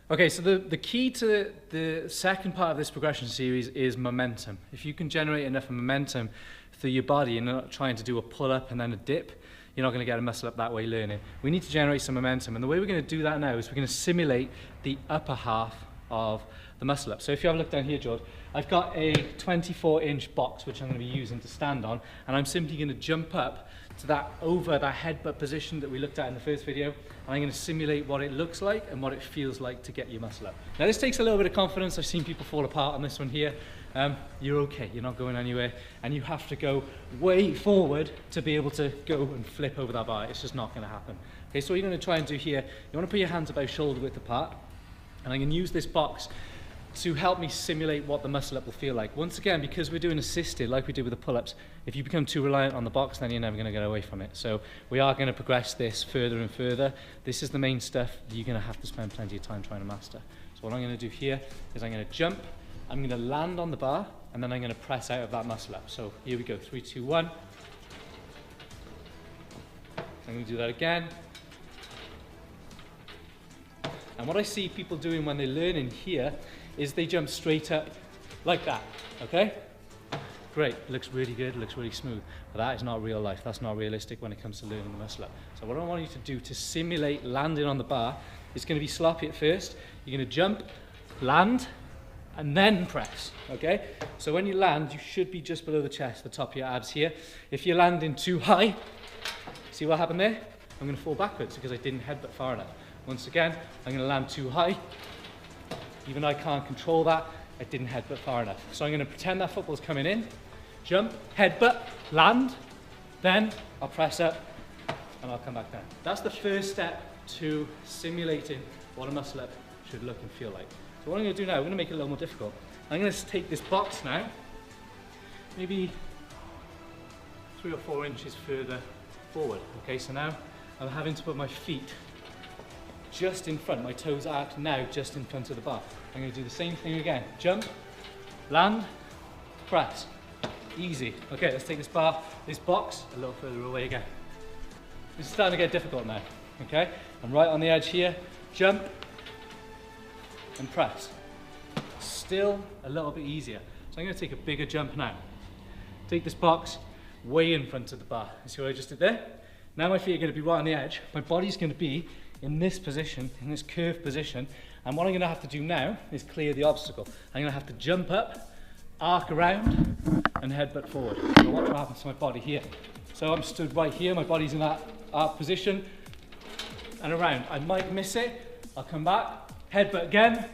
Okay, so the key to the second part of this progression series is momentum. If you can generate enough momentum through your body and not trying to do a pull-up and then a dip, you're not going to get a muscle up that way learning. We need to generate some momentum, and the way we're going to do that now is we're going to simulate the upper half of the muscle up. So if you have a look down here, George, I've got a 24-inch box which I'm going to be using to stand on, and I'm simply going to jump up to that headbutt position that we looked at in the first video, and I'm going to simulate what it looks like and what it feels like to get your muscle up. Now this takes a little bit of confidence. I've seen people fall apart on this one here. You're okay, you're not going anywhere, and you have to go way forward to be able to go and flip over that bar. It's just not going to happen. Okay, so what you're going to try and do here, you want to put your hands about shoulder width apart, and I'm going to use this box to help me simulate what the muscle up will feel like. Once again, because we're doing assisted like we did with the pull-ups, if you become too reliant on the box, then you're never going to get away from it. So we are going to progress this further and further. This is the main stuff that you're going to have to spend plenty of time trying to master. So what I'm going to do here is I'm going to jump, I'm going to land on the bar, and then I'm going to press out of that muscle up. So here we go, 3, 2, 1. I'm going to do that again. And what I see people doing when they're learning here is they jump straight up like that, okay? Great, it looks really good, it looks really smooth, but that is not real life. That's not realistic when it comes to learning the muscle up. So what I want you to do to simulate landing on the bar is going to be sloppy at first. You're going to jump, land, and then press, okay? So when you land, you should be just below the chest, the top of your abs here. If you're landing too high, see what happened there? I'm going to fall backwards because I didn't headbutt far enough. Once again, I'm going to land too high. Even though I can't control that, I didn't headbutt far enough. So I'm going to pretend that football's coming in, jump, headbutt, land, then I'll press up and I'll come back down. That's the first step to simulating what a muscle up should look and feel like. So what I'm going to do now, I'm going to make it a little more difficult. I'm going to take this box now, maybe 3 or 4 inches further forward. Okay, so now I'm having to put my feet just in front. My toes are now just in front of the bar. I'm going to do the same thing again. Jump, land, press. Easy. Okay, let's take this box a little further away again. This is starting to get difficult now. Okay, I'm right on the edge here. Jump and press. Still a little bit easier. So I'm going to take a bigger jump now. Take this box way in front of the bar. You see what I just did there? Now my feet are going to be right on the edge. My body's going to be in this position, in this curved position, and what I'm going to have to do now is clear the obstacle. I'm going to have to jump up, arc around, and headbutt forward. So watch what happens to my body here. So I'm stood right here, my body's in that arc position, and around. I might miss it, I'll come back, headbutt again,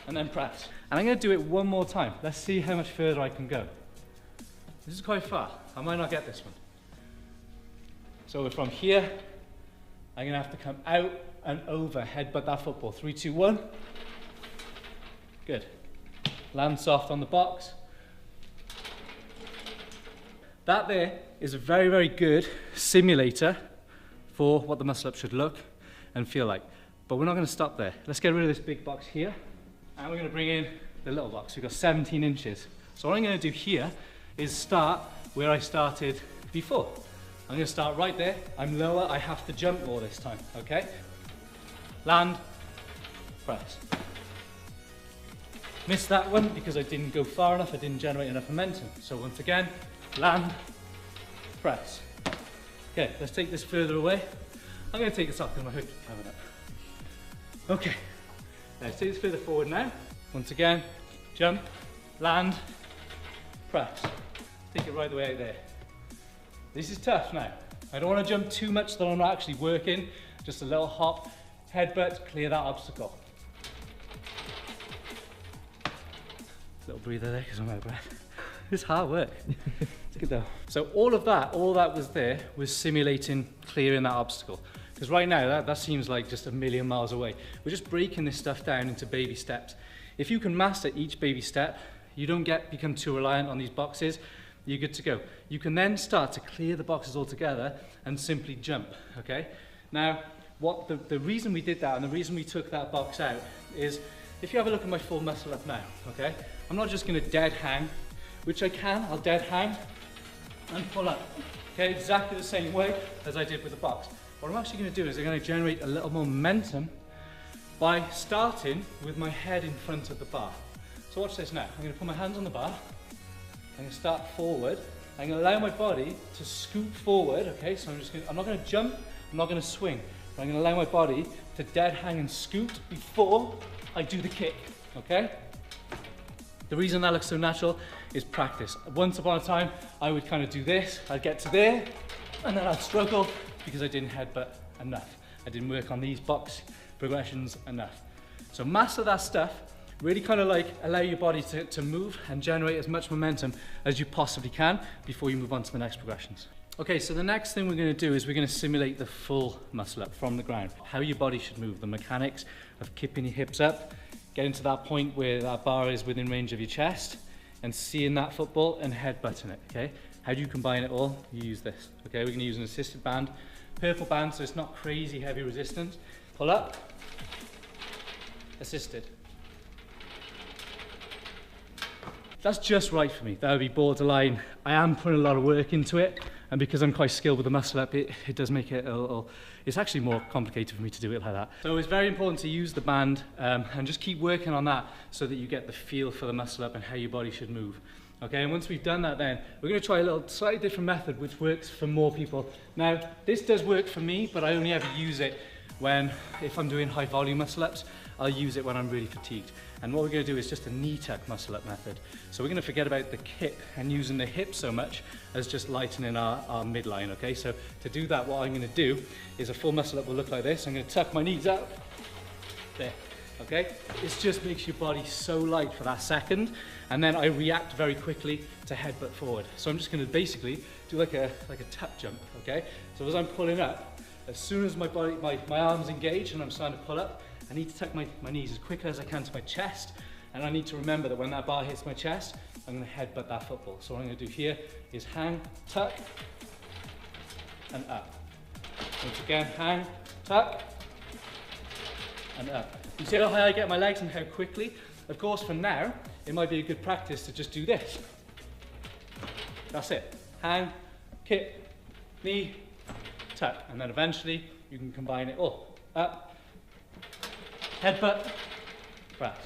and then press. And I'm going to do it one more time. Let's see how much further I can go. This is quite far, I might not get this one. So from here, I'm going to have to come out and over, headbutt that football. 3, 2, 1. Good. Land soft on the box. That there is a very, very good simulator for what the muscle up should look and feel like. But we're not going to stop there. Let's get rid of this big box here, and we're going to bring in the little box. We've got 17 inches. So what I'm going to do here is start where I started before. I'm going to start right there. I'm lower, I have to jump more this time, okay? Land, press. Missed that one because I didn't go far enough, I didn't generate enough momentum. So once again, land, press. Okay, let's take this further away. I'm going to take this off because my hook is coming up. Okay, let's take this further forward now. Once again, jump, land, press. Take it right the way out there. This is tough now. I don't want to jump too much that I'm not actually working. Just a little hop, headbutt, clear that obstacle. Little breather there because I'm out of breath. It's hard work. It's good though. So all that was there was simulating clearing that obstacle. Because right now that seems like just a million miles away. We're just breaking this stuff down into baby steps. If you can master each baby step, you don't become too reliant on these boxes. You're good to go. You can then start to clear the boxes altogether and simply jump, okay? Now, the reason we did that and the reason we took that box out is, if you have a look at my full muscle up now, okay? I'm not just gonna dead hang, which I can, I'll dead hang and pull up, okay? Exactly the same way as I did with the box. What I'm actually gonna do is I'm gonna generate a little more momentum by starting with my head in front of the bar. So watch this now. I'm going to put my hands on the bar. I'm going to start forward. I'm going to allow my body to scoot forward, okay? So I'm not going to jump, I'm not going to swing. But I'm going to allow my body to dead hang and scoot before I do the kick, okay? The reason that looks so natural is practice. Once upon a time, I would kind of do this, I'd get to there, and then I'd struggle because I didn't headbutt enough. I didn't work on these box progressions enough. So master that stuff, really kind of like allow your body to move and generate as much momentum as you possibly can before you move on to the next progressions. Okay, so the next thing we're going to do is we're going to simulate the full muscle up from the ground. How your body should move, the mechanics of keeping your hips up, getting to that point where that bar is within range of your chest, and seeing that football and headbutting it, okay? How do you combine it all? You use this, okay? We're going to use an assisted band, purple band, so it's not crazy heavy resistance. Pull up, assisted. That's just right for me. That would be borderline. I am putting a lot of work into it, and because I'm quite skilled with the muscle up, it does make it a little, it's actually more complicated for me to do it like that. So it's very important to use the band and just keep working on that so that you get the feel for the muscle up and how your body should move. Okay, and once we've done that then, we're going to try a little slightly different method which works for more people. Now, this does work for me, but I only ever use it if I'm doing high volume muscle ups. I'll use it when I'm really fatigued. And what we're going to do is just a knee tuck muscle up method. So we're going to forget about the hip and using the hip so much as just lightening our midline, okay? So to do that, what I'm going to do is a full muscle up will look like this. I'm going to tuck my knees out, there, okay? This just makes your body so light for that second, and then I react very quickly to headbutt forward. So I'm just going to basically do like a tap jump, okay? So as I'm pulling up, as soon as my arms engage and I'm starting to pull up, I need to tuck my knees as quickly as I can to my chest, and I need to remember that when that bar hits my chest, I'm going to headbutt that football. So what I'm going to do here is hang, tuck, and up. Once again, hang, tuck, and up. You see how high I get my legs and how quickly? Of course, for now, it might be a good practice to just do this. That's it. Hang, kick, knee, tuck, and then eventually you can combine it all. Up, headbutt, press.